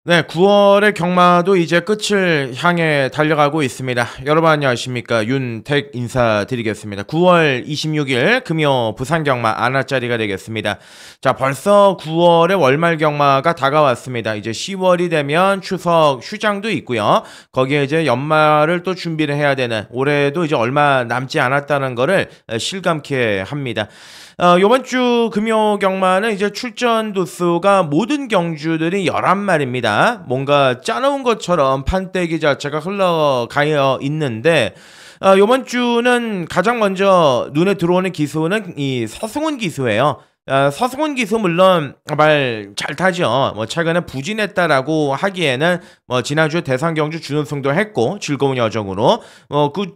네, 9월의 경마도 이제 끝을 향해 달려가고 있습니다. 여러분 안녕하십니까? 윤택 인사드리겠습니다. 9월 26일 금요 부산 경마 안하짜리가 되겠습니다. 자, 벌써 9월의 월말 경마가 다가왔습니다. 이제 10월이 되면 추석 휴장도 있고요. 거기에 이제 연말을 또 준비를 해야 되는, 올해도 이제 얼마 남지 않았다는 거를 실감케 합니다. 요번 주 금요 경마는 이제 출전 도수가 모든 경주들이 11마리입니다. 뭔가 짜놓은 것처럼 판때기 자체가 흘러가 있는데, 요번 주는 가장 먼저 눈에 들어오는 기수는 이 서승훈 기수예요. 서승훈 기수 물론 말 잘 타죠. 뭐 최근에 부진했다라고 하기에는 뭐 지난주에 대상 경주 준우승도 했고 즐거운 여정으로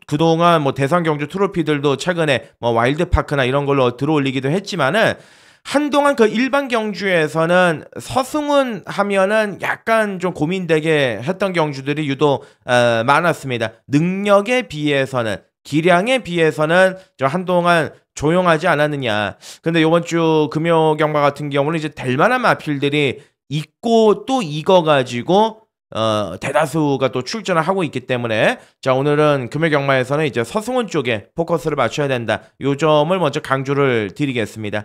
그동안 뭐 대상 경주 트로피들도 최근에 뭐 와일드파크나 이런 걸로 들어올리기도 했지만은 한동안 그 일반 경주에서는 서승훈 하면은 약간 좀 고민되게 했던 경주들이 유독 많았습니다. 능력에 비해서는, 기량에 비해서는 좀 한동안 조용하지 않았느냐. 근데 요번 주 금요 경마 같은 경우는 이제 될 만한 마필들이 있고 또 익어가지고 대다수가 또 출전을 하고 있기 때문에, 자, 오늘은 금요 경마에서는 이제 서승훈 쪽에 포커스를 맞춰야 된다. 요 점을 먼저 강조를 드리겠습니다.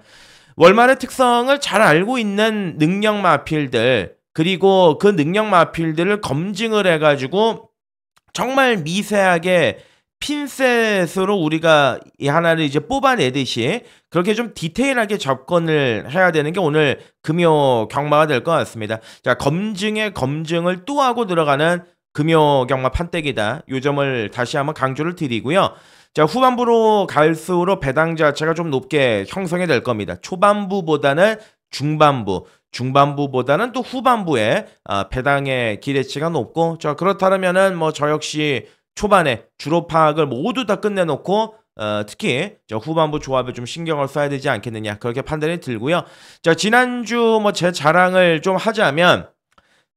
월말의 특성을 잘 알고 있는 능력 마필들, 그리고 그 능력 마필들을 검증을 해가지고 정말 미세하게 핀셋으로 우리가 이 하나를 이제 뽑아내듯이 그렇게 좀 디테일하게 접근을 해야 되는 게 오늘 금요 경마가 될 것 같습니다. 자, 검증에 검증을 또 하고 들어가는 금요 경마 판때기다. 요 점을 다시 한번 강조를 드리고요. 자, 후반부로 갈수록 배당 자체가 좀 높게 형성이 될 겁니다. 초반부보다는 중반부보다는 또 후반부에 배당의 기대치가 높고, 자, 그렇다면은 뭐 저 역시 초반에 주로 파악을 모두 다 끝내놓고 특히 저 후반부 조합에 좀 신경을 써야 되지 않겠느냐, 그렇게 판단이 들고요. 자, 지난주 뭐 제 자랑을 좀 하자면,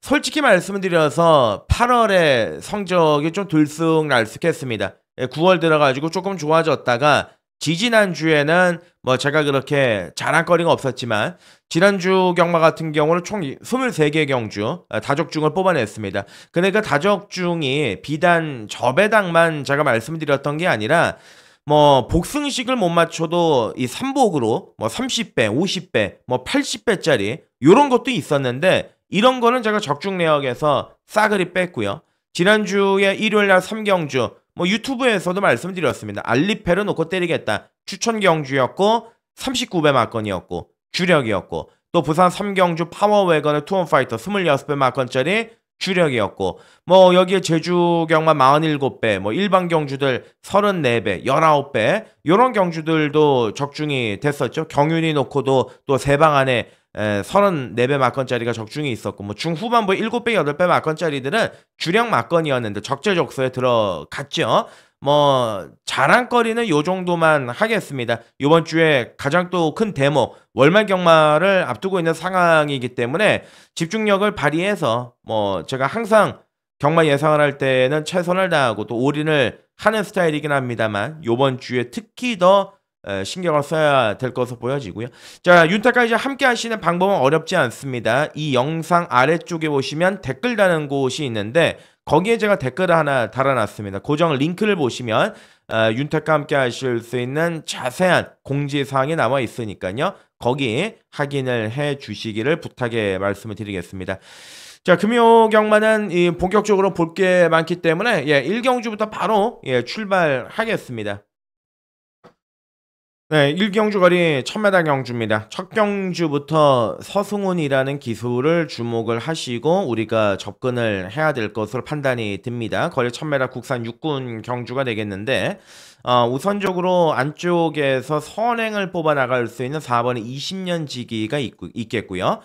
솔직히 말씀드려서 8월에 성적이 좀 들쑥날쑥했습니다. 9월 들어가지고 조금 좋아졌다가 지지난주에는 뭐 제가 그렇게 자랑거리가 없었지만 지난주 경마 같은 경우는 총 23개 경주 다적중을 뽑아냈습니다. 근데 그 다적중이 비단 저배당만 제가 말씀드렸던 게 아니라 뭐 복승식을 못 맞춰도 이 3복으로 뭐 30배, 50배, 뭐 80배짜리 요런 것도 있었는데, 이런 거는 제가 적중 내역에서 싸그리 뺐고요. 지난주에 일요일날 3경주 뭐 유튜브에서도 말씀드렸습니다. 알리페를 놓고 때리겠다. 추천 경주였고 39배 막건이었고 주력이었고, 또 부산 3경주 파워웨건의 투혼파이터 26배 막건짜리 주력이었고, 뭐 여기에 제주 경마 47배, 뭐 일반 경주들 34배, 19배 요런 경주들도 적중이 됐었죠. 경윤이 놓고도 또 세 방 안에 34배 막건짜리가 적중이 있었고, 뭐 중후반부 7배, 8배 막건짜리들은 주력 막건이었는데 적재적소에 들어갔죠. 뭐 자랑거리는 요 정도만 하겠습니다. 이번 주에 가장 또 큰 대목, 월말 경마를 앞두고 있는 상황이기 때문에 집중력을 발휘해서 뭐 제가 항상 경마 예상을 할 때는 최선을 다하고 또 올인을 하는 스타일이긴 합니다만, 요번 주에 특히 더 신경을 써야 될 것으로 보여지고요. 자, 윤탁과 이제 함께 하시는 방법은 어렵지 않습니다. 이 영상 아래쪽에 보시면 댓글 다는 곳이 있는데 거기에 제가 댓글을 하나 달아놨습니다. 고정 링크를 보시면 윤탁과 함께 하실 수 있는 자세한 공지사항이 나와 있으니까요. 거기 확인을 해 주시기를 부탁의 말씀을 드리겠습니다. 자, 금요 경마는 본격적으로 볼 게 많기 때문에 1경주부터 바로 출발하겠습니다. 네, 1경주 거리 1000m 경주입니다. 첫 경주부터 서승훈이라는 기수를 주목을 하시고 우리가 접근을 해야 될 것으로 판단이 듭니다. 거리 1000m 국산 육군 경주가 되겠는데, 우선적으로 안쪽에서 선행을 뽑아 나갈 수 있는 4번의 20년 지기가 있겠고요.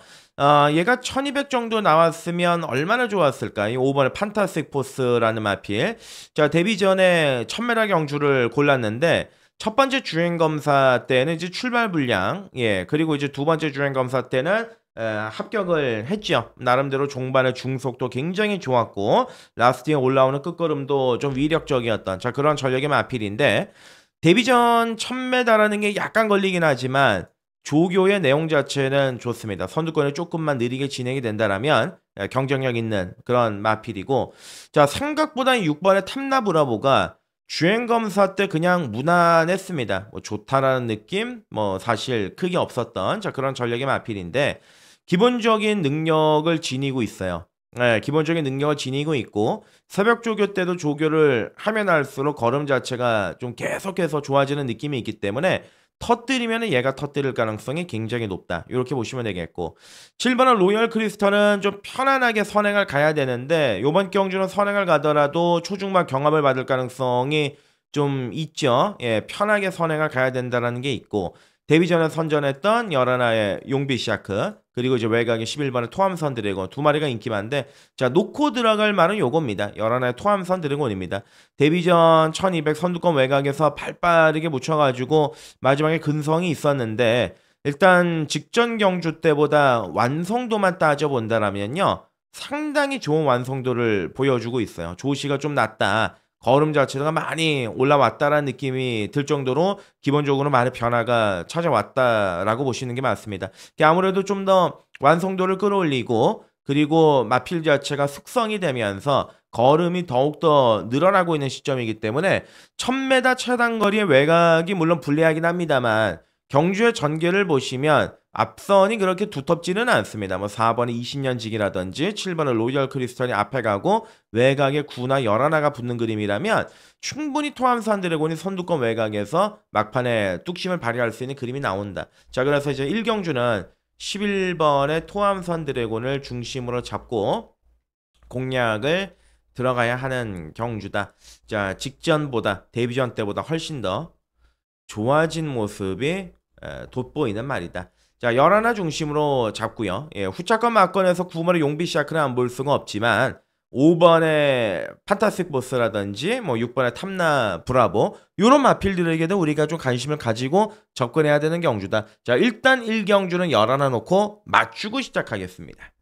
얘가 1200 정도 나왔으면 얼마나 좋았을까? 이 5번의 판타스틱 포스라는 마필. 자, 데뷔 전에 1000m 경주를 골랐는데 첫 번째 주행 검사 때는 이제 출발 불량, 그리고 이제 두 번째 주행 검사 때는 합격을 했죠. 나름대로 종반의 중속도 굉장히 좋았고 라스트에 올라오는 끝걸음도 좀 위력적이었던, 자, 그런 전력의 마필인데, 데뷔전 1000m라는 게 약간 걸리긴 하지만 조교의 내용 자체는 좋습니다. 선두권이 조금만 느리게 진행이 된다라면 경쟁력 있는 그런 마필이고, 자 생각보다 6번의 탐나 브라보가 주행 검사 때 그냥 무난했습니다. 뭐 좋다라는 느낌 뭐 사실 크게 없었던 자 그런 전력의 마필인데 기본적인 능력을 지니고 있어요. 네, 기본적인 능력을 지니고 있고 새벽 조교 때도 조교를 하면 할수록 걸음 자체가 좀 계속해서 좋아지는 느낌이 있기 때문에 터뜨리면 얘가 터뜨릴 가능성이 굉장히 높다. 이렇게 보시면 되겠고 7번은 로열 크리스턴은 좀 편안하게 선행을 가야 되는데 요번 경주는 선행을 가더라도 초중반 경합을 받을 가능성이 좀 있죠. 예, 편하게 선행을 가야 된다는 게 있고 데뷔전에 선전했던 11의 용비 샤크 그리고 이제 외곽에 11번의 토함선 드래곤 두 마리가 인기 많은데 자 놓고 들어갈 말은 요겁니다. 11의 토함선 드래곤입니다. 데뷔전 1200 선두권 외곽에서 발빠르게 묻혀가지고 마지막에 근성이 있었는데 일단 직전 경주 때보다 완성도만 따져본다라면요. 상당히 좋은 완성도를 보여주고 있어요. 조시가 좀 낮다. 걸음 자체가 많이 올라왔다라는 느낌이 들 정도로 기본적으로 많은 변화가 찾아왔다라고 보시는 게 맞습니다. 아무래도 좀 더 완성도를 끌어올리고 그리고 마필 자체가 숙성이 되면서 걸음이 더욱더 늘어나고 있는 시점이기 때문에 1000m 최단거리의 외곽이 물론 불리하긴 합니다만 경주의 전개를 보시면 앞선이 그렇게 두텁지는 않습니다. 뭐 4번의 20년직이라든지 7번의 로열 크리스턴이 앞에 가고 외곽에 9나 11가 붙는 그림이라면 충분히 토함산 드래곤이 선두권 외곽에서 막판에 뚝심을 발휘할 수 있는 그림이 나온다. 자 그래서 이제 1경주는 11번의 토함산 드래곤을 중심으로 잡고 공략을 들어가야 하는 경주다. 자 직전보다 데뷔전 때보다 훨씬 더 좋아진 모습이 돋보이는 말이다. 자, 11 중심으로 잡고요. 예, 후차권 막건에서 9번의 용비 샤크는 안 볼 수가 없지만 5번의 판타스틱 보스라든지 뭐 6번의 탐나 브라보 요런 마필들에게도 우리가 좀 관심을 가지고 접근해야 되는 경주다. 자, 일단 1경주는 11 놓고 맞추고 시작하겠습니다.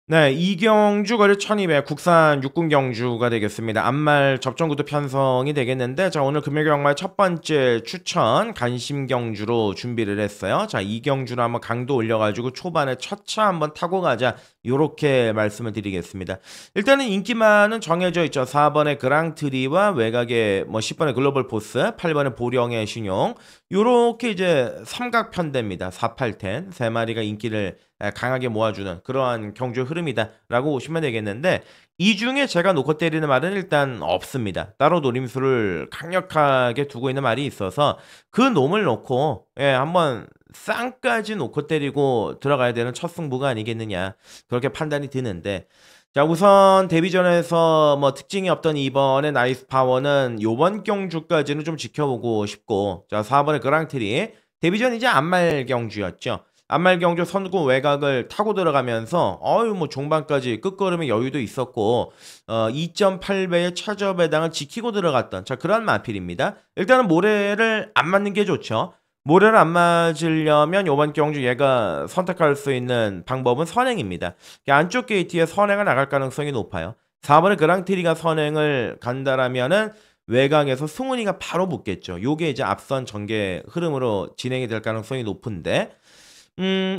네, 이경주 거리 1200 국산 육군 경주가 되겠습니다. 앞말 접전구도 편성이 되겠는데 자 오늘 금요일 경마의 첫 번째 추천 간심 경주로 준비를 했어요. 자 이 경주는 한번 강도 올려가지고 초반에 첫 차 한번 타고 가자 요렇게 말씀을 드리겠습니다. 일단은 인기만은 정해져 있죠. 4번의 그랑트리와 외곽에 뭐 10번의 글로벌 포스 8번의 보령의 신용 요렇게 이제 삼각편대입니다. 4,8,10 세 마리가 인기를 강하게 모아주는 그러한 경주의 흐름이다라고 보시면 되겠는데 이 중에 제가 놓고 때리는 말은 일단 없습니다. 따로 노림수를 강력하게 두고 있는 말이 있어서 그 놈을 놓고 한번 쌍까지 놓고 때리고 들어가야 되는 첫 승부가 아니겠느냐 그렇게 판단이 드는데 자 우선 데뷔전에서 뭐 특징이 없던 2번의 나이스 파워는 요번 경주까지는 좀 지켜보고 싶고 자 4번의 그랑트리 데뷔전 이제 안말 경주였죠. 안말 경주 선두권 외곽을 타고 들어가면서 뭐 종반까지 끝걸음의 여유도 있었고 2.8배의 최저 배당을 지키고 들어갔던 자 그런 마필입니다. 일단은 모래를 안 맞는 게 좋죠. 모래를 안 맞으려면 이번 경주 얘가 선택할 수 있는 방법은 선행입니다. 안쪽 게이트에 선행을 나갈 가능성이 높아요. 4번의 그랑트리가 선행을 간다라면은 외곽에서 승훈이가 바로 붙겠죠. 요게 이제 앞선 전개 흐름으로 진행이 될 가능성이 높은데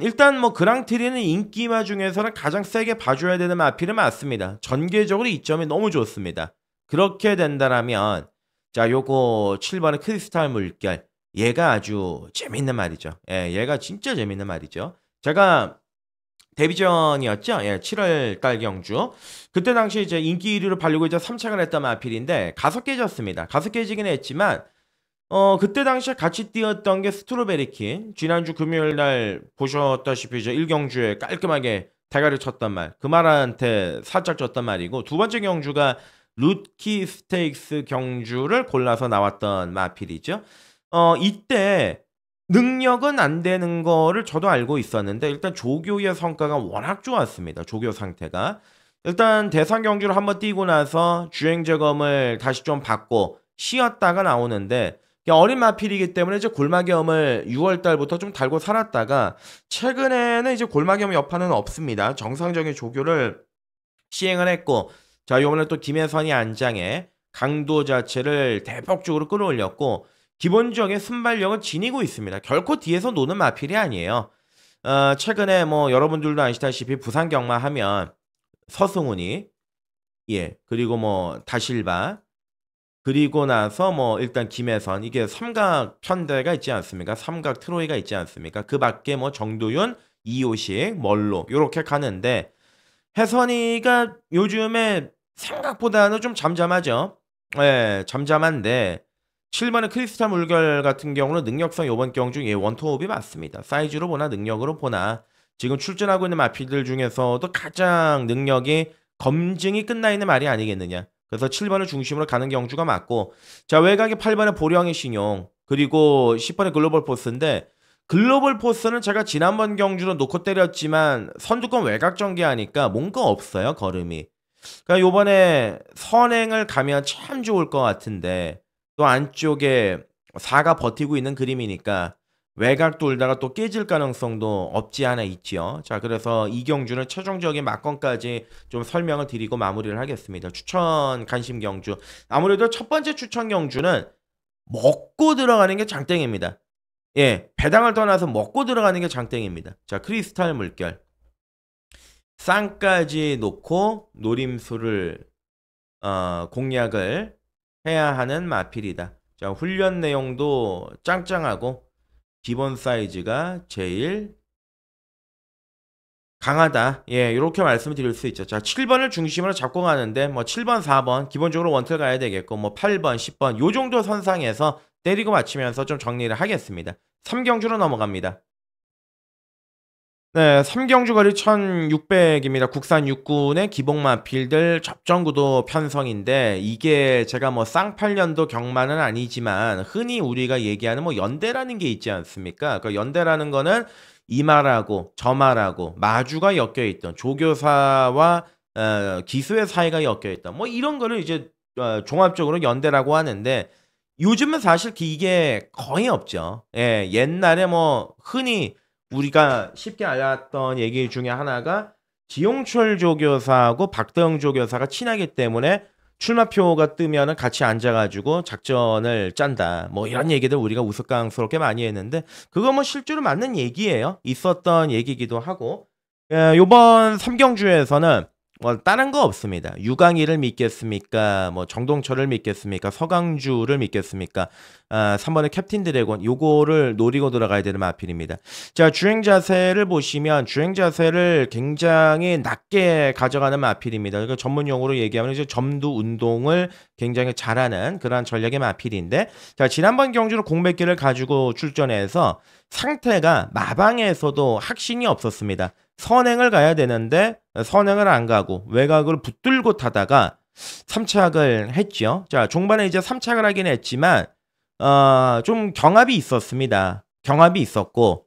일단 뭐 그랑트리는 인기마 중에서는 가장 세게 봐줘야 되는 마필은 맞습니다. 전개적으로 이점이 너무 좋습니다. 그렇게 된다라면 자 요거 7번의 크리스탈 물결 얘가 아주 재밌는 말이죠. 예, 얘가 진짜 재밌는 말이죠. 제가 데뷔전이었죠. 예, 7월 달 경주. 그때 당시 이제 인기 1위로 발리고 이제 3착을 했던 마필인데 가서 깨졌습니다. 가서 깨지긴 했지만 그때 당시에 같이 뛰었던 게 스트로베리킨. 지난주 금요일 날 보셨다시피 이제 1경주에 깔끔하게 대가리 쳤던 말. 그 말한테 살짝 졌던 말이고 두 번째 경주가 루키 스테이크스 경주를 골라서 나왔던 마필이죠. 이때 능력은 안 되는 거를 저도 알고 있었는데 일단 조교의 성과가 워낙 좋았습니다. 조교 상태가. 일단 대상 경주를 한번 뛰고 나서 주행 점검을 다시 좀 받고 쉬었다가 나오는데 어린 마필이기 때문에 이제 골마겸을 6월 달부터 좀 달고 살았다가 최근에는 이제 골마겸 여파는 없습니다. 정상적인 조교를 시행을 했고 자 이번에 또 김혜선이 안장에 강도 자체를 대폭적으로 끌어올렸고 기본적인 순발력은 지니고 있습니다. 결코 뒤에서 노는 마필이 아니에요. 최근에 뭐 여러분들도 아시다시피 부산 경마하면 서승훈이 그리고 뭐 다실바 그리고 나서 뭐 일단 김혜선 이게 삼각 편대가 있지 않습니까? 삼각 트로이가 있지 않습니까? 그 밖에 뭐 정도윤, 이호식, 멀로 요렇게 가는데 혜선이가 요즘에 생각보다는 좀 잠잠하죠. 잠잠한데 7번의 크리스탈 물결 같은 경우는 능력성 요번 경주 원톱이 맞습니다. 사이즈로 보나 능력으로 보나 지금 출전하고 있는 마필들 중에서도 가장 능력이 검증이 끝나 있는 말이 아니겠느냐. 그래서 7번을 중심으로 가는 경주가 맞고 자 외곽에 8번의 보령의 신용 그리고 10번의 글로벌 포스인데 글로벌 포스는 제가 지난번 경주로 놓고 때렸지만 선두권 외곽 전개하니까 뭔가 없어요 걸음이. 그러니까 요번에 선행을 가면 참 좋을 것 같은데 또 안쪽에 4가 버티고 있는 그림이니까 외곽 돌다가 또 깨질 가능성도 없지 않아 있지요. 자 그래서 이 경주는 최종적인 막건까지 좀 설명을 드리고 마무리를 하겠습니다. 추천 간심 경주 아무래도 첫 번째 추천 경주는 먹고 들어가는 게 장땡입니다. 배당을 떠나서 먹고 들어가는 게 장땡입니다. 자 크리스탈 물결 쌍까지 놓고 노림수를 공략을 해야 하는 마필이다. 자 훈련 내용도 짱짱하고 기본 사이즈가 제일 강하다. 이렇게 말씀을 드릴 수 있죠. 자, 7번을 중심으로 잡고 가는데 뭐 7번, 4번 기본적으로 원틀 가야 되겠고 뭐 8번, 10번 요 정도 선상에서 때리고 맞추면서 좀 정리를 하겠습니다. 3경주로 넘어갑니다. 네, 3경주 거리 1600입니다. 국산 육군의 기복마필들 접전구도 편성인데 이게 제가 뭐 쌍팔년도 경마는 아니지만 흔히 우리가 얘기하는 뭐 연대라는 게 있지 않습니까? 그 연대라는 거는 이말하고 저말하고 마주가 엮여있던 조교사와 기수의 사이가 엮여있던 뭐 이런 거를 이제 종합적으로 연대라고 하는데 요즘은 사실 이게 거의 없죠. 옛날에 뭐 흔히 우리가 쉽게 알았던 얘기 중에 하나가 지용철 조교사하고 박대영 조교사가 친하기 때문에 출마표가 뜨면은 같이 앉아가지고 작전을 짠다. 뭐 이런 얘기들 우리가 우스꽝스럽게 많이 했는데 그거 뭐 실제로 맞는 얘기예요. 있었던 얘기기도 하고 요번 3경주에서는 뭐 다른 거 없습니다. 유강희를 믿겠습니까? 뭐 정동철을 믿겠습니까? 서강주를 믿겠습니까? 3번의 캡틴 드래곤 요거를 노리고 들어가야 되는 마필입니다. 자 주행 자세를 보시면 주행 자세를 굉장히 낮게 가져가는 마필입니다. 그러니까 전문 용어로 얘기하면 이제 점두 운동을 굉장히 잘하는 그러한 전략의 마필인데 자 지난번 경주는 공백기를 가지고 출전해서 상태가 마방에서도 확신이 없었습니다. 선행을 가야 되는데 선행을 안 가고 외곽을 붙들고 타다가 3착을 했죠. 자 종반에 이제 3착을 하긴 했지만 좀 경합이 있었습니다. 경합이 있었고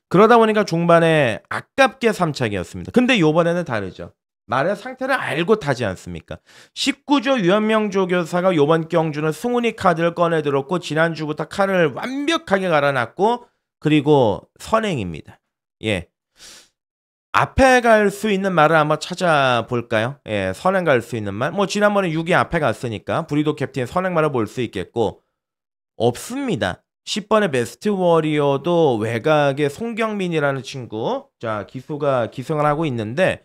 그러다 보니까 종반에 아깝게 3착이었습니다. 근데 요번에는 다르죠. 말의 상태를 알고 타지 않습니까? 19조 유현명 조교사가 요번 경주는 승훈이 카드를 꺼내들었고 지난주부터 칼을 완벽하게 갈아놨고 그리고 선행입니다. 앞에 갈 수 있는 말을 한번 찾아볼까요? 선행 갈 수 있는 말. 뭐 지난번에 6위 앞에 갔으니까 브리도 캡틴 선행 말을 볼 수 있겠고 없습니다. 10번의 베스트 워리어도 외곽에 송경민이라는 친구 자 기수가 기승을 하고 있는데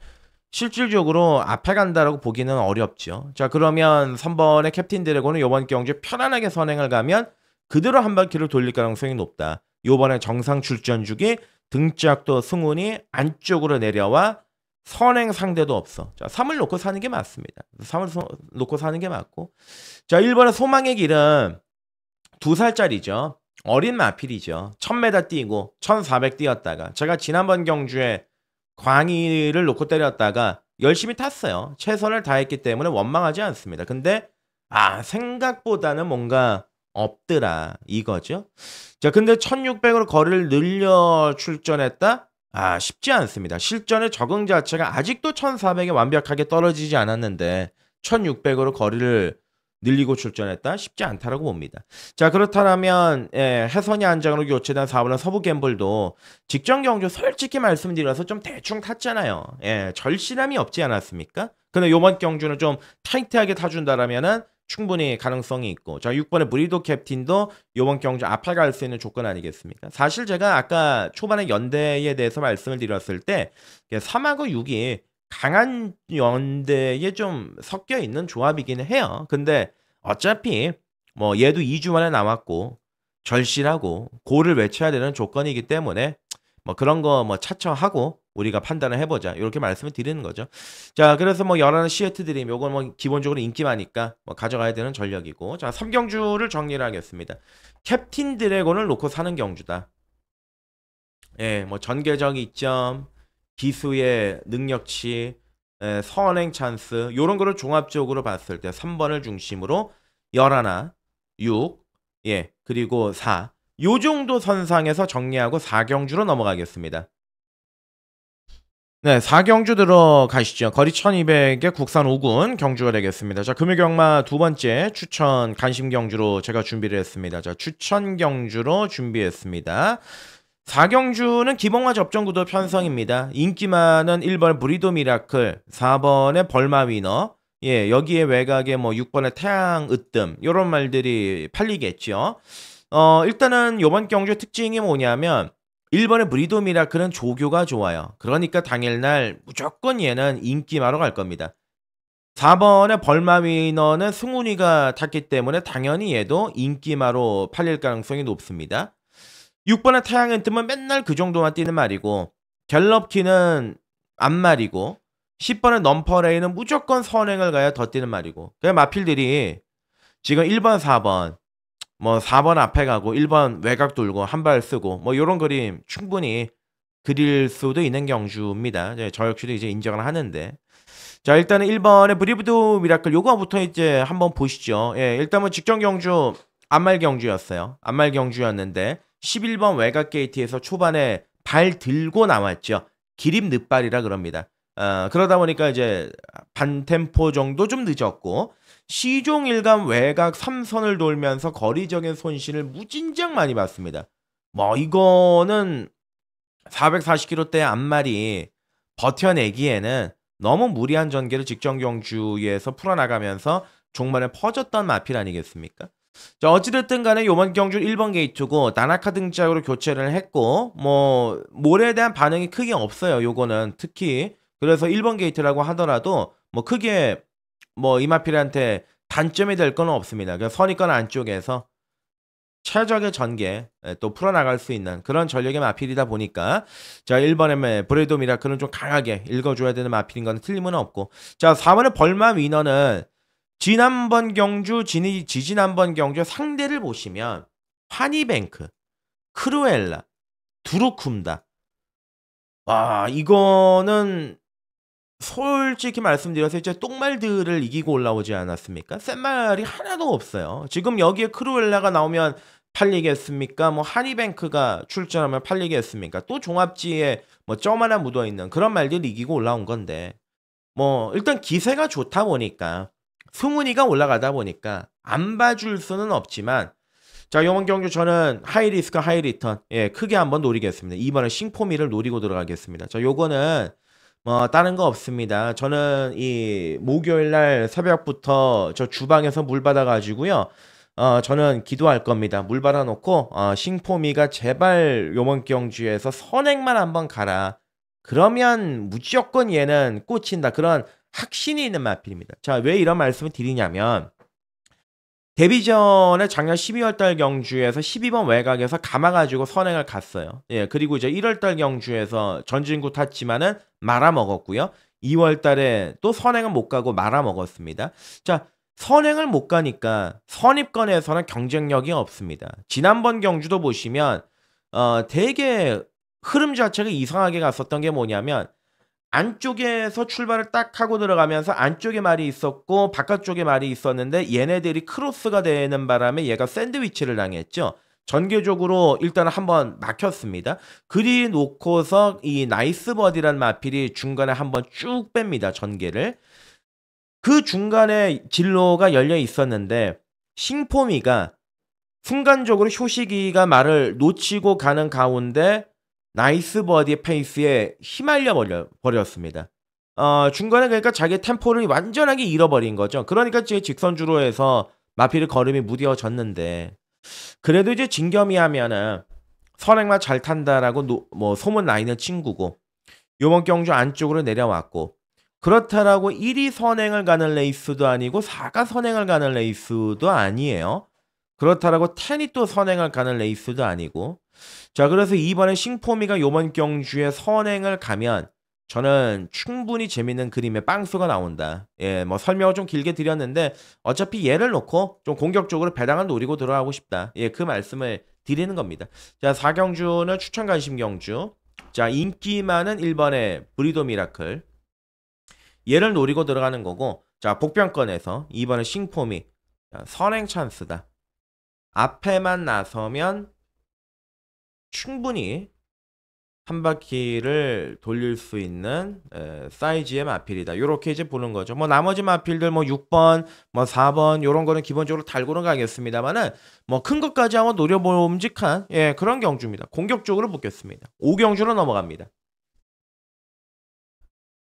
실질적으로 앞에 간다라고 보기는 어렵죠. 자 그러면 3번의 캡틴 드래곤은 이번 경주에 편안하게 선행을 가면 그대로 한 바퀴를 돌릴 가능성이 높다. 요번에 정상 출전 주기 등짝도 승훈이 안쪽으로 내려와 선행 상대도 없어. 자, 3을 놓고 사는 게 맞습니다. 3을 놓고 사는 게 맞고. 자, 1번의 소망의 길은 2살짜리죠. 어린 마필이죠. 1000m 뛰고 1400 뛰었다가 제가 지난번 경주에 광희를 놓고 때렸다가 열심히 탔어요. 최선을 다했기 때문에 원망하지 않습니다. 근데 생각보다는 뭔가 없더라 이거죠. 자 근데 1600으로 거리를 늘려 출전했다? 쉽지 않습니다. 실전의 적응 자체가 아직도 1400에 완벽하게 떨어지지 않았는데 1600으로 거리를 늘리고 출전했다? 쉽지 않다라고 봅니다. 자 그렇다면 해선이 안장으로 교체된 4번은 서부 갬블도 직전 경주 솔직히 말씀드려서 좀 대충 탔잖아요. 절실함이 없지 않았습니까? 근데 요번 경주는 좀 타이트하게 타준다라면은 충분히 가능성이 있고 자 6번의 브리도 캡틴도 요번 경주 앞에 갈 수 있는 조건 아니겠습니까? 사실 제가 아까 초반에 연대에 대해서 말씀을 드렸을 때 3하고 6이 강한 연대에 좀 섞여 있는 조합이기는 해요. 근데 어차피 뭐 얘도 2주 만에 남았고 절실하고 고를 외쳐야 되는 조건이기 때문에 뭐 그런 거 뭐 차처하고 우리가 판단을 해보자 이렇게 말씀을 드리는 거죠. 자 그래서 뭐 열하는 시애트 드림 요건 뭐 기본적으로 인기 많으니까 뭐 가져가야 되는 전력이고 자 3경주를 정리를 하겠습니다. 캡틴 드래곤을 놓고 사는 경주다. 예, 뭐 전개적 이점, 기수의 능력치, 선행 찬스 요런 거를 종합적으로 봤을 때 3번을 중심으로 11, 6, 예, 그리고 4. 요 정도 선상에서 정리하고 4경주로 넘어가겠습니다. 네, 4경주 들어가시죠. 거리 1200의 국산 5군 경주가 되겠습니다. 자, 금요경마 두 번째 추천 간심 경주로 제가 준비를 했습니다. 자, 추천 경주로 준비했습니다. 4경주는 기본화 접전구도 편성입니다. 인기 많은 1번 브리도 미라클, 4번의 벌마 위너, 예, 여기에 외곽에 뭐 6번의 태양 으뜸, 요런 말들이 팔리겠죠. 일단은 요번 경주의 특징이 뭐냐면, 1번의 브리도 미라클은 조교가 좋아요. 그러니까 당일날 무조건 얘는 인기마로 갈 겁니다. 4번의 벌마 위너는 승훈이가 탔기 때문에 당연히 얘도 인기마로 팔릴 가능성이 높습니다. 6번의 태양의 뜸은 맨날 그 정도만 뛰는 말이고 갤럽키는 안 말이고 10번의 넘퍼레이는 무조건 선행을 가야 더 뛰는 말이고 그냥 마필들이 지금 1번 4번 뭐 4번 앞에 가고 1번 외곽 돌고 한 발 쓰고 뭐 요런 그림 충분히 그릴 수도 있는 경주입니다. 저 역시도 이제 인정을 하는데 자 일단은 1번의 브리브도 미라클 요거부터 이제 한번 보시죠. 예, 일단 뭐 직전 경주 안말 경주였어요. 안말 경주였는데 11번 외곽 게이트에서 초반에 발 들고 나왔죠. 기립 늦발이라 그럽니다. 그러다 보니까 이제 반템포 정도 좀 늦었고 시종 1감 외곽 3선을 돌면서 거리적인 손실을 무진장 많이 봤습니다. 뭐 이거는 440km대 안말이 버텨내기에는 너무 무리한 전개를 직전 경주에서 풀어나가면서 종말에 퍼졌던 마필 아니겠습니까? 자, 어찌됐든 간에 요번 경주 1번 게이트고 나나카 등짝으로 교체를 했고 뭐 몰에 대한 반응이 크게 없어요. 요거는 특히 그래서 1번 게이트라고 하더라도 뭐 크게 뭐 이마필한테 단점이 될 건 없습니다. 그러니까 선입권 안쪽에서 최적의 전개 또 풀어나갈 수 있는 그런 전력의 마필이다 보니까 자 1번의 브레이도 미라클은 좀 강하게 읽어줘야 되는 마필인 건 틀림은 없고 자 4번의 벌마 위너는 지난번 경주 지지난번 경주 상대를 보시면 파니뱅크, 크루엘라, 두루쿰다 와 이거는 솔직히 말씀드려서 이제 똥말들을 이기고 올라오지 않았습니까? 센 말이 하나도 없어요. 지금 여기에 크루엘라가 나오면 팔리겠습니까? 뭐 하니뱅크가 출전하면 팔리겠습니까? 또 종합지에 뭐 점 하나 묻어있는 그런 말들 이기고 올라온 건데 뭐 일단 기세가 좋다 보니까 승훈이가 올라가다 보니까 안 봐줄 수는 없지만 자 이번 경주 저는 하이리스크 하이리턴 예 크게 한번 노리겠습니다. 이번에 싱포미를 노리고 들어가겠습니다. 자 요거는 뭐 다른 거 없습니다. 저는 이 목요일날 새벽부터 저 주방에서 물 받아가지고요. 저는 기도할 겁니다. 물 받아놓고 싱포미가 제발 요번 경주에서 선행만 한번 가라. 그러면 무조건 얘는 꽂힌다. 그런 확신이 있는 마필입니다. 자, 왜 이런 말씀을 드리냐면 데뷔 전에 작년 12월 달 경주에서 12번 외곽에서 감아가지고 선행을 갔어요. 예, 그리고 이제 1월 달 경주에서 전진구 탔지만은 말아먹었고요. 2월 달에 또 선행은 못 가고 말아먹었습니다. 자, 선행을 못 가니까 선입권에서는 경쟁력이 없습니다. 지난번 경주도 보시면 되게 흐름 자체가 이상하게 갔었던 게 뭐냐면 안쪽에서 출발을 딱 하고 들어가면서 안쪽에 말이 있었고 바깥쪽에 말이 있었는데 얘네들이 크로스가 되는 바람에 얘가 샌드위치를 당했죠. 전개적으로 일단 한번 막혔습니다. 그리 놓고서 이 나이스 버디란 마필이 중간에 한번 쭉 뺍니다. 전개를. 그 중간에 진로가 열려 있었는데 싱포미가 순간적으로 효식이가 말을 놓치고 가는 가운데 나이스 버디 페이스에 휘말려 버렸습니다. 중간에 그러니까 자기 템포를 완전하게 잃어버린 거죠. 그러니까 이제 직선주로 해서 마필의 걸음이 무뎌졌는데 그래도 이제 진겸이 하면은 선행만 잘 탄다라고 뭐 소문 나 있는 친구고 요번 경주 안쪽으로 내려왔고 그렇다라고 1위 선행을 가는 레이스도 아니고 4가 선행을 가는 레이스도 아니에요. 그렇다라고 10이 또 선행을 가는 레이스도 아니고 자 그래서 이번에 싱포미가 요번 경주에 선행을 가면 저는 충분히 재밌는 그림의 빵수가 나온다. 예, 뭐 설명을 좀 길게 드렸는데 어차피 얘를 놓고 좀 공격적으로 배당을 노리고 들어가고 싶다. 예, 그 말씀을 드리는 겁니다. 자, 4경주는 추천 관심 경주. 자, 인기 많은 1번의 브리도 미라클. 얘를 노리고 들어가는 거고 자, 복병권에서 2번의 싱포미. 자, 선행 찬스다. 앞에만 나서면 충분히 한 바퀴를 돌릴 수 있는 사이즈의 마필이다. 요렇게 이제 보는 거죠. 뭐 나머지 마필들 뭐 6번, 뭐 4번 요런 거는 기본적으로 달고는 가겠습니다만은 뭐 큰 것까지 한번 노려봄직한 예, 그런 경주입니다. 공격적으로 붙겠습니다. 5경주로 넘어갑니다.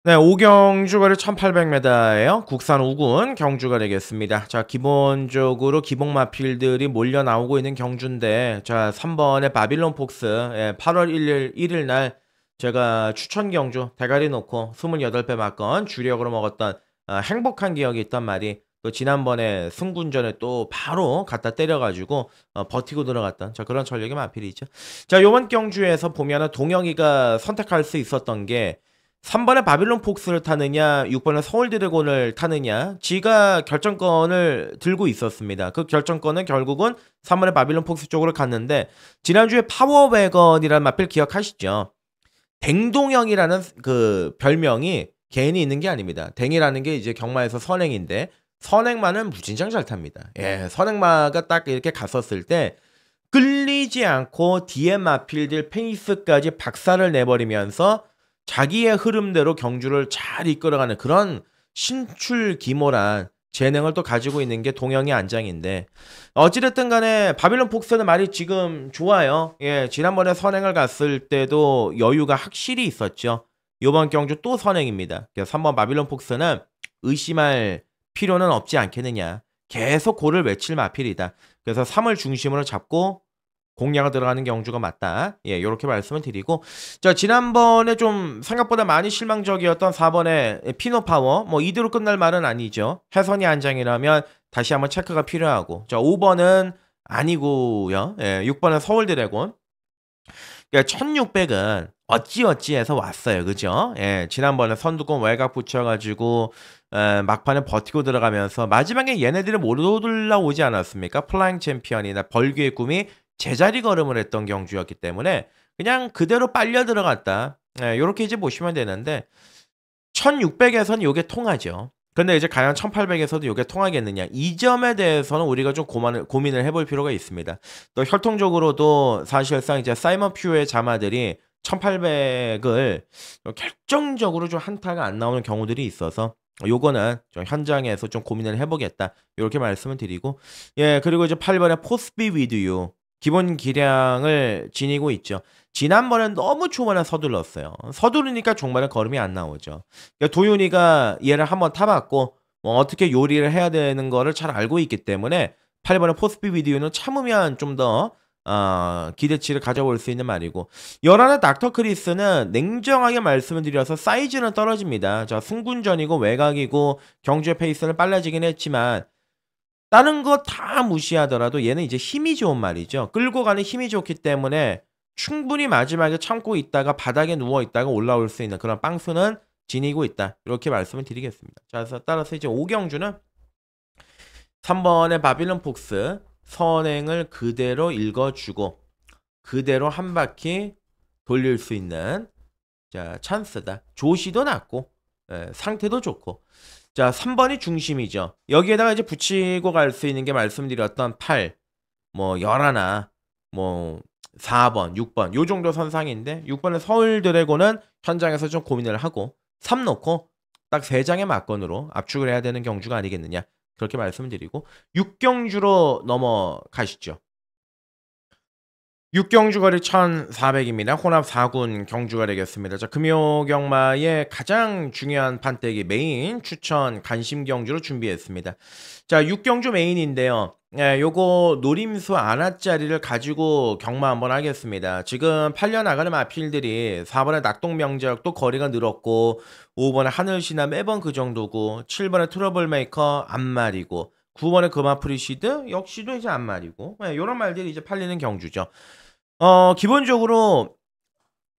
네, 5경주 거리 1800m예요. 국산 우군 경주가 되겠습니다. 자, 기본적으로 기복 마필들이 몰려 나오고 있는 경주인데 자, 3번의 바빌론 폭스 예, 8월 1일 날 제가 추천 경주 대가리 놓고 28배 맞건 주력으로 먹었던 행복한 기억이 있단 말이 또 지난번에 승군전에 또 바로 갖다 때려가지고 버티고 들어갔던 자, 그런 전력의 마필이죠. 자, 요번 경주에서 보면은 동영이가 선택할 수 있었던 게 3번에 바빌론 폭스를 타느냐 6번에 서울 드래곤을 타느냐 지가 결정권을 들고 있었습니다. 그 결정권은 결국은 3번에 바빌론 폭스 쪽으로 갔는데 지난주에 파워웨건이라는 마필 기억하시죠? 댕동형이라는 그 별명이 괜히 있는 게 아닙니다. 댕이라는 게 이제 경마에서 선행인데 선행마는 무진장 잘 탑니다. 예, 선행마가 딱 이렇게 갔었을 때 끌리지 않고 DM 마필들 페이스까지 박살을 내버리면서 자기의 흐름대로 경주를 잘 이끌어가는 그런 신출기모란 재능을 또 가지고 있는 게 동영이 안장인데 어찌됐든 간에 바빌론 폭스는 말이 지금 좋아요. 예, 지난번에 선행을 갔을 때도 여유가 확실히 있었죠. 이번 경주 또 선행입니다. 그래서 3번 바빌론 폭스는 의심할 필요는 없지 않겠느냐. 계속 고를 외칠 마필이다. 그래서 3을 중심으로 잡고 공략을 들어가는 경주가 맞다. 예, 요렇게 말씀을 드리고 자, 지난번에 좀 생각보다 많이 실망적이었던 4번의 피노파워 뭐 이대로 끝날 말은 아니죠. 해선이 안장이라면 다시 한번 체크가 필요하고 자, 5번은 아니고요. 예, 6번은 서울 드래곤. 그러니까 1600은 어찌어찌해서 왔어요. 그죠? 예, 지난번에 선두권 외곽 붙여가지고 막판에 버티고 들어가면서 마지막에 얘네들이 못 올라오지 않았습니까? 플라잉 챔피언이나 벌규의 꿈이 제자리 걸음을 했던 경주였기 때문에 그냥 그대로 빨려 들어갔다. 예, 요렇게 이제 보시면 되는데 1600에서는 요게 통하죠. 근데 이제 과연 1800에서도 요게 통하겠느냐. 이 점에 대해서는 우리가 좀 고민을 해볼 필요가 있습니다. 또 혈통적으로도 사실상 이제 사이먼 퓨의 자마들이 1800을 결정적으로 좀 한타가 안 나오는 경우들이 있어서 요거는 좀 현장에서 좀 고민을 해보겠다. 이렇게 말씀을 드리고 예, 그리고 이제 8번에 포스비 위드유 기본 기량을 지니고 있죠. 지난번엔 너무 초반에 서둘렀어요. 서두르니까 종말에 걸음이 안 나오죠. 그러니까 도윤이가 얘를 한번 타봤고 뭐 어떻게 요리를 해야 되는 거를 잘 알고 있기 때문에 8번의 포스피 비디오는 참으면 좀 더 기대치를 가져올 수 있는 말이고 11의 닥터 크리스는 냉정하게 말씀을 드려서 사이즈는 떨어집니다. 자, 승군전이고 외곽이고 경주의 페이스는 빨라지긴 했지만 다른 거 다 무시하더라도 얘는 이제 힘이 좋은 말이죠. 끌고 가는 힘이 좋기 때문에 충분히 마지막에 참고 있다가 바닥에 누워 있다가 올라올 수 있는 그런 빵수는 지니고 있다. 이렇게 말씀을 드리겠습니다. 자, 그래서 따라서 이제 5경주는 3번의 바빌론 폭스 선행을 그대로 읽어주고 그대로 한 바퀴 돌릴 수 있는 자, 찬스다. 조시도 낮고 상태도 좋고 자, 3번이 중심이죠. 여기에다가 이제 붙이고 갈 수 있는 게 말씀드렸던 8, 뭐 11, 뭐 4번, 6번 요 정도 선상인데 6번의 서울 드래곤은 현장에서 좀 고민을 하고 3 놓고 딱 3장의 막건으로 압축을 해야 되는 경주가 아니겠느냐. 그렇게 말씀드리고 6경주로 넘어가시죠. 6경주거리 1,400입니다. 혼합 4군 경주가 되겠습니다. 자, 금요경마의 가장 중요한 판때기 메인 추천 간심 경주로 준비했습니다. 자, 6경주 메인인데요. 예, 요거 노림수 안하짜리를 가지고 경마 한번 하겠습니다. 지금 8년 나가는 마필들이 4번에 낙동명작도 거리가 늘었고 5번에 하늘시나 매번 그 정도고 7번에 트러블메이커 안말이고 9번에 금화프리시드 역시도 이제 안말이고 예, 요런 말들이 이제 팔리는 경주죠. 기본적으로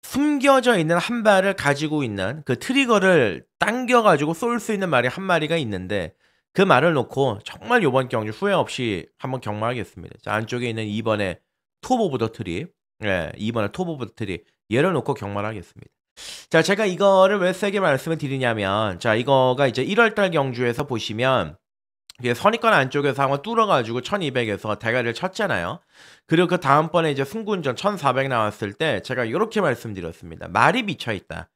숨겨져 있는 한 발을 가지고 있는 그 트리거를 당겨가지고 쏠 수 있는 말이 한 마리가 있는데 그 말을 놓고 정말 요번 경주 후회 없이 한번 경마하겠습니다. 자, 안쪽에 있는 2번의 톱 오브 더 트리, 예, 2번의 톱 오브 더 트리 얘를 놓고 경마를 하겠습니다. 자, 제가 이거를 왜 세게 말씀을 드리냐면 자, 이거가 이제 1월달 경주에서 보시면 이게 선입관 안쪽에서 한번 뚫어가지고 1200에서 대가리를 쳤잖아요. 그리고 그 다음번에 이제 승군전 1400 나왔을 때 제가 이렇게 말씀드렸습니다. 말이 미쳐있다.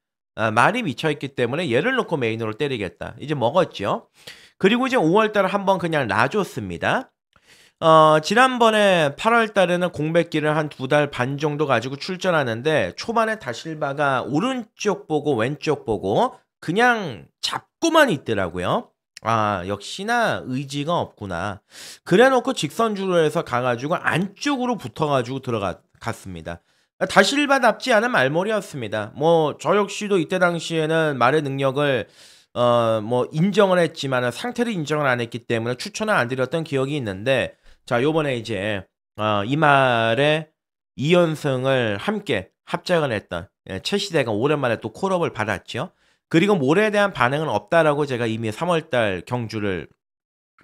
말이 미쳐있기 때문에 얘를 놓고 메인으로 때리겠다. 이제 먹었죠. 그리고 이제 5월달에 한번 그냥 놔줬습니다. 지난번에 8월달에는 공백기를 한 2달 반 정도 가지고 출전하는데 초반에 다실바가 오른쪽 보고 왼쪽 보고 그냥 잡고만 있더라고요. 아, 역시나 의지가 없구나. 그래 놓고 직선주로 해서 가가지고 안쪽으로 붙어가지고 갔습니다. 다실바답지 않은 말머리였습니다. 뭐, 저 역시도 이때 당시에는 말의 능력을, 뭐, 인정을 했지만 상태를 인정을 안 했기 때문에 추천을 안 드렸던 기억이 있는데, 자, 요번에 이제, 이 말에 2연승을 함께 합작을 했던 최시대가 오랜만에 또 콜업을 받았죠. 그리고 모레에 대한 반응은 없다라고 제가 이미 3월달 경주를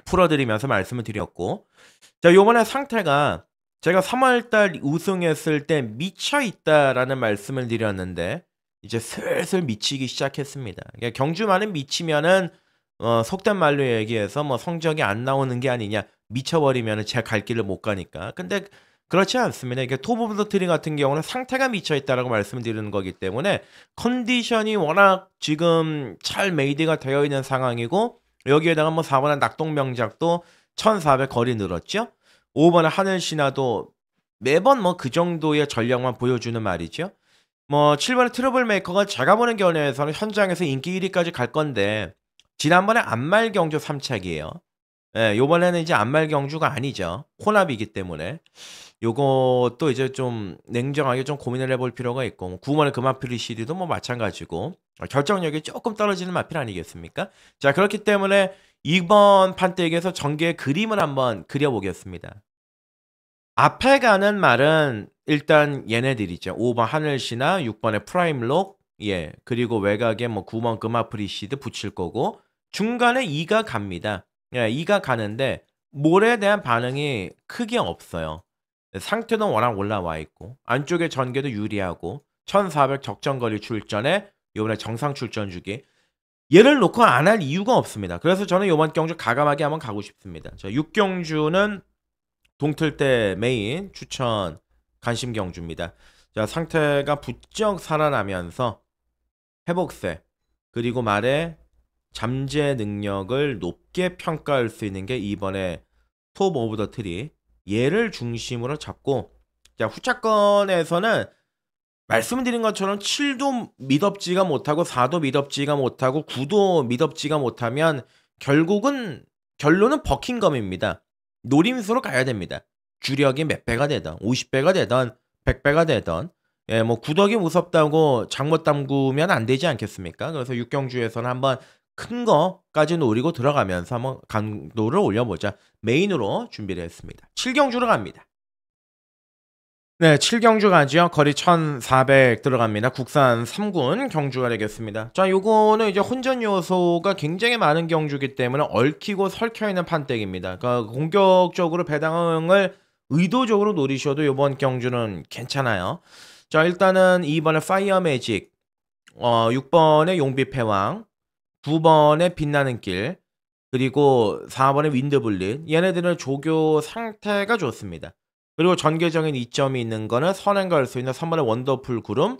풀어드리면서 말씀을 드렸고 자, 요번에 상태가 제가 3월달 우승했을 때 미쳐있다라는 말씀을 드렸는데 이제 슬슬 미치기 시작했습니다. 그러니까 경주만은 미치면은 속된 말로 얘기해서 뭐 성적이 안 나오는 게 아니냐 미쳐버리면은 제 갈 길을 못 가니까 근데 그렇지 않습니다. 이게 톱 오브 더 트리 같은 경우는 상태가 미쳐있다라고 말씀을 드리는 거기 때문에 컨디션이 워낙 지금 잘 메이드가 되어 있는 상황이고 여기에다가 뭐 4번의 낙동명작도 1400 거리 늘었죠. 5번의 하늘신화도 매번 뭐 그 정도의 전력만 보여주는 말이죠. 뭐 7번의 트러블메이커가 제가 보는 견해에서는 현장에서 인기 1위까지 갈 건데 지난번에 안말 경주 3착이에요. 예, 요번에는 이제 안말 경주가 아니죠. 혼합이기 때문에 요것도 이제 좀 냉정하게 좀 고민을 해볼 필요가 있고 뭐 9번의 금화필리 시리도 뭐 마찬가지고 결정력이 조금 떨어지는 마필 아니겠습니까? 자, 그렇기 때문에 이번 판때기에서 전개의 그림을 한번 그려보겠습니다. 앞에 가는 말은 일단 얘네들이죠. 5번 하늘시나 6번의 프라임록 예, 그리고 외곽에 뭐 9번 금화프리시드 붙일 거고 중간에 2가 갑니다. 예, 2가 가는데 몰에 대한 반응이 크게 없어요. 상태도 워낙 올라와 있고 안쪽에 전개도 유리하고 1400 적정거리 출전에 이번에 정상 출전 주기 얘를 놓고 안 할 이유가 없습니다. 그래서 저는 이번 경주 가감하게 한번 가고 싶습니다. 자, 6경주는 동틀대 메인 추천 간심 경주입니다. 자, 상태가 부쩍 살아나면서 회복세 그리고 말에 잠재 능력을 높게 평가할 수 있는 게 이번에 톱 오브 더 트리 얘를 중심으로 잡고 자, 후차권에서는 말씀드린 것처럼 7도 미덥지가 못하고 4도 미덥지가 못하고 9도 미덥지가 못하면 결국은 결론은 버킹검입니다. 노림수로 가야 됩니다. 주력이 몇 배가 되던 50배가 되던 100배가 되던 예, 뭐 구덕이 무섭다고 장못 담그면 안 되지 않겠습니까? 그래서 육경주에서는 한번 큰 거까지 노리고 들어가면서 한번 강도를 올려보자. 메인으로 준비를 했습니다. 7경주로 갑니다. 네, 7경주 가죠. 거리 1400 들어갑니다. 국산 3군 경주가 되겠습니다. 자, 요거는 이제 혼전 요소가 굉장히 많은 경주기 때문에 얽히고 설켜있는 판때기입니다. 그러니까 공격적으로 배당을 의도적으로 노리셔도 요번 경주는 괜찮아요. 자, 일단은 2번에 파이어 매직, 6번에 용비 패왕, 9번에 빛나는 길, 그리고 4번에 윈드블릿. 얘네들은 조교 상태가 좋습니다. 그리고 전개적인 이점이 있는 거는 선행가 할 수 있는 3번의 원더풀 구름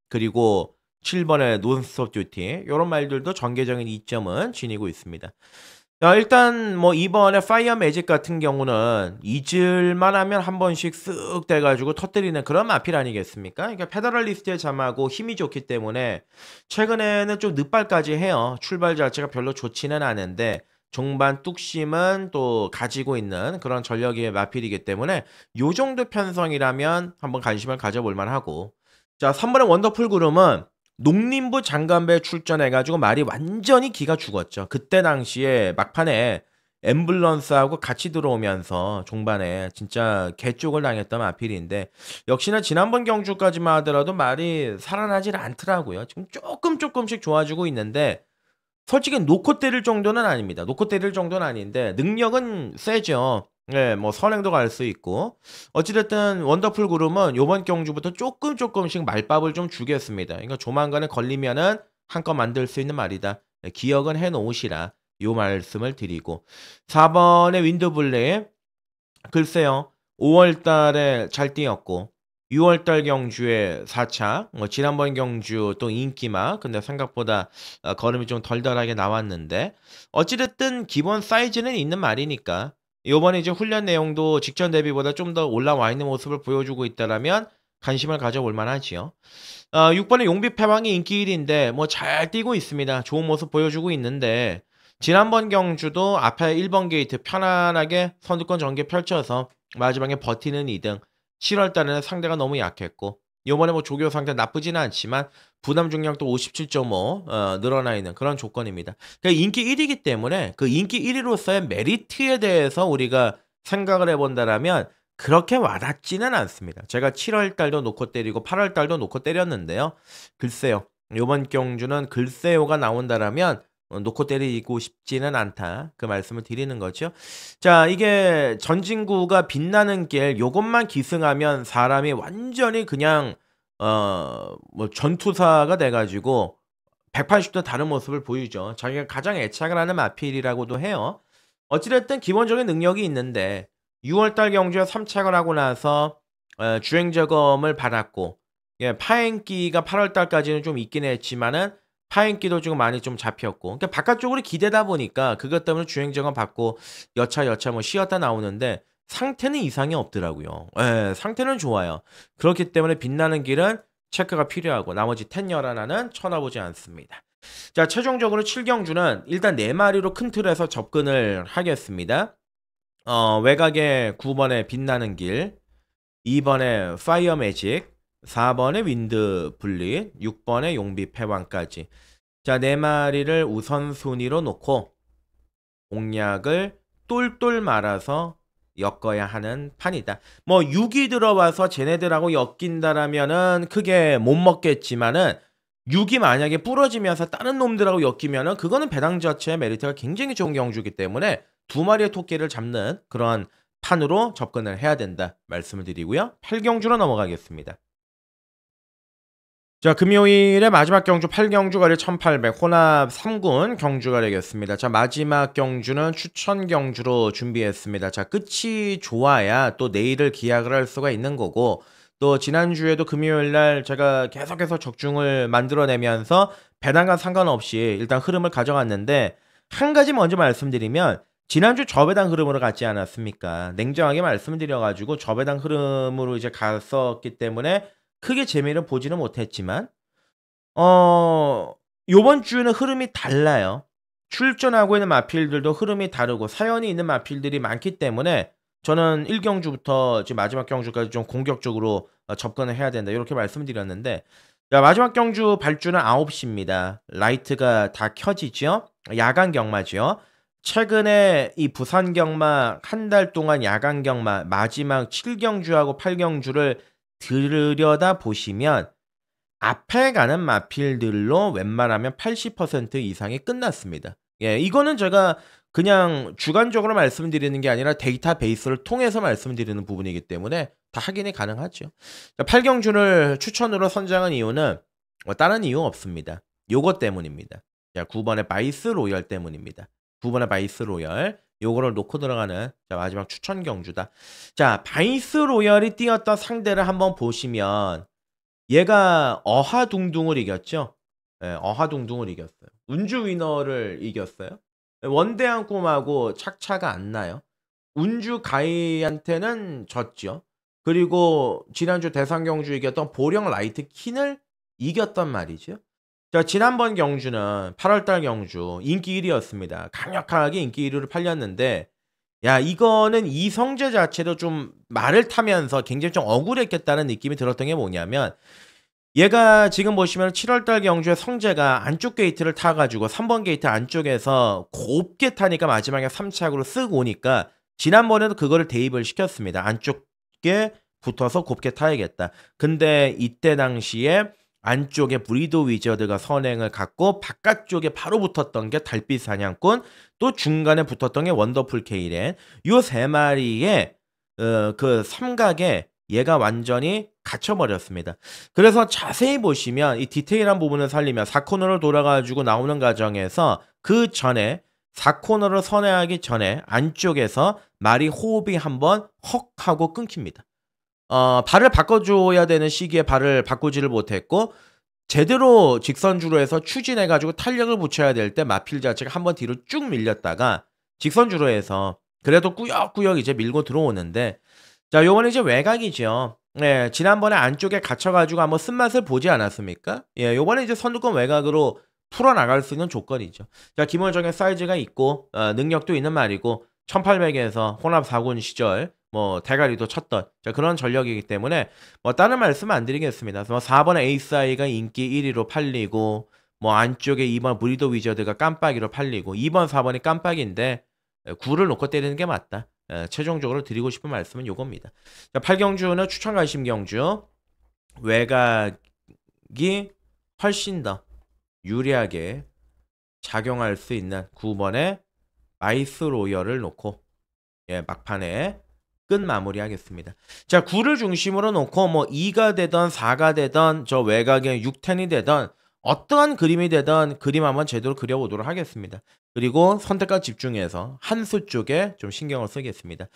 그리고 7번의 논스톱 듀티 이런 말들도 전개적인 이점은 지니고 있습니다. 일단 뭐 이번에 파이어 매직 같은 경우는 잊을만 하면 한 번씩 쓱 돼 가지고 터뜨리는 그런 마필 아니겠습니까? 그러니까 페더럴리스트의 잠하고 힘이 좋기 때문에 최근에는 좀 늦발까지 해요. 출발 자체가 별로 좋지는 않은데 종반 뚝심은 또 가지고 있는 그런 전력의 마필이기 때문에 요 정도 편성이라면 한번 관심을 가져볼 만하고. 자, 3 번의 원더풀 구름은 농림부 장관배 출전해 가지고 말이 완전히 기가 죽었죠. 그때 당시에 막판에 앰뷸런스하고 같이 들어오면서 종반에 진짜 개쪽을 당했던 마필인데 역시나 지난번 경주까지만 하더라도 말이 살아나질 않더라고요. 지금 쪼끔씩 좋아지고 있는데 솔직히 놓고 때릴 정도는 아닙니다. 놓고 때릴 정도는 아닌데 능력은 세죠. 예, 뭐 선행도 갈 수 있고. 어찌 됐든 원더풀 구름은 요번 경주부터 쪼끔씩 말밥을 좀 주겠습니다. 그러니까 조만간에 걸리면은 한껏 만들 수 있는 말이다. 예, 기억은 해 놓으시라. 요 말씀을 드리고. 4 번의 윈드블리. 글쎄요. 5월 달에 잘 뛰었고 6월 달 경주에 4 차, 뭐 지난번 경주 또 인기마 근데 생각보다 걸음이 좀 덜덜하게 나왔는데 어찌 됐든 기본 사이즈는 있는 말이니까 요번에 이제 훈련 내용도 직전 대비보다 좀 더 올라와 있는 모습을 보여주고 있다라면 관심을 가져볼 만하지요. 6 번의 용비 패왕이 인기 1 위인데 뭐 잘 뛰고 있습니다. 좋은 모습 보여주고 있는데 지난번 경주도 앞에 1번 게이트 편안하게 선두권 전개 펼쳐서 마지막에 버티는 2 등. 7월 달에는 상대가 너무 약했고 요번에 뭐 조교 상태 나쁘지는 않지만 부담 중량도 57.5 늘어나 있는 그런 조건입니다. 그러니까 인기 1 위이기 때문에 그 인기 1 위로서의 메리트에 대해서 우리가 생각을 해 본다라면 그렇게 와닿지는 않습니다. 제가 7월 달도 놓고 때리고 8월 달도 놓고 때렸는데요. 글쎄요. 요번 경주는 글쎄요가 나온다라면 놓고 때리고 싶지는 않다. 그 말씀을 드리는 거죠. 자, 이게 전진구가 빛나는 길 요것만 기승하면 사람이 완전히 그냥 뭐 전투사가 돼 가지고 180도 다른 모습을 보이죠. 자기가 가장 애착을 하는 마필이라고도 해요. 어찌 됐든 기본적인 능력이 있는데 6월 달 경주에 3 착을 하고 나서 주행 점검을 받았고 예, 파행기가 8월 달까지는 좀 있긴 했지만은 파행기도 지금 많이 좀 잡혔고 그러니까 바깥쪽으로 기대다 보니까 그것 때문에 주행 점검 받고 여차 뭐 쉬었다 나오는데 상태는 이상이 없더라고요. 예, 상태는 좋아요. 그렇기 때문에 빛나는 길은 체크가 필요하고 나머지 10 열하나는 쳐다보지 않습니다. 자, 최종적으로 7 경주는 일단 4 마리로 큰 틀에서 접근을 하겠습니다. 외곽에 9 번의 빛나는 길, 2 번의 파이어 매직, 4 번의 윈드 블릿, 6 번의 용비 패왕까지. 자, 4 마리를 우선순위로 놓고 공략을 똘똘 말아서 엮어야 하는 판이다. 뭐 6이 들어와서 쟤네들하고 엮인다라면은 크게 못 먹겠지만은 6이 만약에 부러지면서 다른 놈들하고 엮이면은 그거는 배당 자체의 메리트가 굉장히 좋은 경주이기 때문에 2 마리의 토끼를 잡는 그러한 판으로 접근을 해야 된다 말씀을 드리고요. 8 경주로 넘어가겠습니다. 자, 금요일에 마지막 경주 8 경주가리 1800 혼합 3군 경주가 되겠습니다. 자, 마지막 경주는 추천 경주로 준비했습니다. 자, 끝이 좋아야 또 내일을 기약을 할 수가 있는 거고 또 지난주에도 금요일 날 제가 계속해서 적중을 만들어내면서 배당과 상관없이 일단 흐름을 가져갔는데 한 가지 먼저 말씀드리면 지난주 저배당 흐름으로 갔지 않았습니까? 냉정하게 말씀드려 가지고 저배당 흐름으로 이제 갔었기 때문에 크게 재미를 보지는 못했지만 요번 주에는 흐름이 달라요. 출전하고 있는 마필들도 흐름이 다르고 사연이 있는 마필들이 많기 때문에 저는 1 경주부터 지금 마지막 경주까지 좀 공격적으로 접근을 해야 된다. 요렇게 말씀드렸는데 자, 마지막 경주 발주는 9 시입니다. 라이트가 다 켜지죠. 야간 경마죠. 최근에 이 부산 경마 한 달 동안 야간 경마 마지막 7 경주하고 8 경주를 들여다 보시면 앞에 가는 마필들로 웬만하면 80% 이상이 끝났습니다. 예, 이거는 제가 그냥 주관적으로 말씀드리는 게 아니라 데이터베이스를 통해서 말씀드리는 부분이기 때문에 다 확인이 가능하죠. 8 경주를 추천으로 선정한 이유는 다른 이유 없습니다. 요것 때문입니다. 자, 9 번의 바이스 로열 때문입니다. 9 번의 바이스 로열. 요거를 놓고 들어가는 자, 마지막 추천 경주다. 자, 바이스 로열이 뛰었던 상대를 한번 보시면 얘가 어하둥둥을 이겼죠. 예, 어하둥둥을 이겼어요. 운주 위너를 이겼어요. 원대한 꿈하고 착차가 안 나요. 운주 가이한테는 졌죠. 그리고 지난주 대상 경주 이겼던 보령 라이트 킨을 이겼단 말이죠. 자, 지난번 경주는 8월 달 경주 인기 1 위였습니다. 강력하게 인기 1 위를 팔렸는데 야, 이거는 이 성재 자체도 좀 말을 타면서 굉장히 좀 억울했겠다는 느낌이 들었던 게 뭐냐면 얘가 지금 보시면 7월 달 경주에 성재가 안쪽 게이트를 타 가지고 3번 게이트 안쪽에서 곱게 타니까 마지막에 3착으로 쓱 오니까 지난번에도 그거를 대입을 시켰습니다. 안쪽에 붙어서 곱게 타야겠다. 근데 이때 당시에 안쪽에 브리더 위저드가 선행을 갖고 바깥쪽에 바로 붙었던 게 달빛 사냥꾼, 또 중간에 붙었던 게 원더풀 케이렌. 요 세 마리의 그 삼각에 얘가 완전히 갇혀버렸습니다. 그래서 자세히 보시면 이 디테일한 부분을 살리면 4코너를 돌아가지고 나오는 과정에서 그 전에 4코너를 선회하기 전에 안쪽에서 말이 호흡이 한번 헉 하고 끊깁니다. 발을 바꿔줘야 되는 시기에 발을 바꾸지를 못했고 제대로 직선주로 해서 추진해가지고 탄력을 붙여야 될 때 마필 자체가 한번 뒤로 쭉 밀렸다가 직선주로 해서 그래도 꾸역꾸역 이제 밀고 들어오는데 자, 요번에 이제 외곽이죠. 네, 지난번에 안쪽에 갇혀가지고 한번 쓴맛을 보지 않았습니까? 예, 요번에 이제 선두권 외곽으로 풀어나갈 수 있는 조건이죠. 자, 기본적인 사이즈가 있고, 능력도 있는 말이고, 1800에서 혼합 4군 시절, 뭐, 대가리도 쳤던, 자, 그런 전력이기 때문에, 뭐, 다른 말씀 안 드리겠습니다. 뭐, 4번에 에이스아이가 인기 1위로 팔리고, 뭐, 안쪽에 2번 브리더 위저드가 깜빡이로 팔리고, 2번, 4번이 깜빡인데, 9를 놓고 때리는 게 맞다. 최종적으로 드리고 싶은 말씀은 요겁니다. 자, 8경주는 추천 관심 경주. 외곽이 훨씬 더 유리하게 작용할 수 있는 9번의 마이스 로열을 놓고 예, 막판에 끝 마무리하겠습니다. 자, 9를 중심으로 놓고 뭐 2가 되던 4가 되던 저 외곽에 6텐이 되던 어떠한 그림이 되던 그림 한번 제대로 그려보도록 하겠습니다. 그리고 선택과 집중해서 한 수 쪽에 좀 신경을 쓰겠습니다.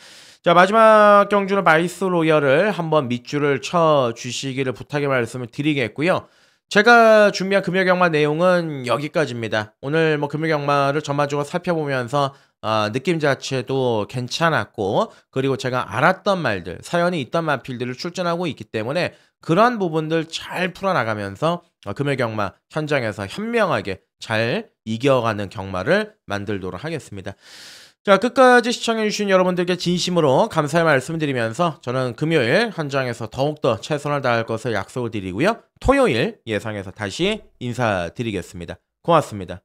자, 마지막 경주는 마이스 로열을 한번 밑줄을 쳐 주시기를 부탁의 말씀을 드리겠고요. 제가 준비한 금요경마 내용은 여기까지입니다. 오늘 뭐 금요경마를 전반적으로 살펴보면서 느낌 자체도 괜찮았고 그리고 제가 알았던 말들, 사연이 있던 마필들을 출전하고 있기 때문에 그러한 부분들 잘 풀어나가면서 금요경마 현장에서 현명하게 잘 이겨가는 경마를 만들도록 하겠습니다. 자, 끝까지 시청해주신 여러분들께 진심으로 감사의 말씀드리면서 저는 금요일 현장에서 더욱더 최선을 다할 것을 약속을 드리고요. 토요일 예상해서 다시 인사드리겠습니다. 고맙습니다.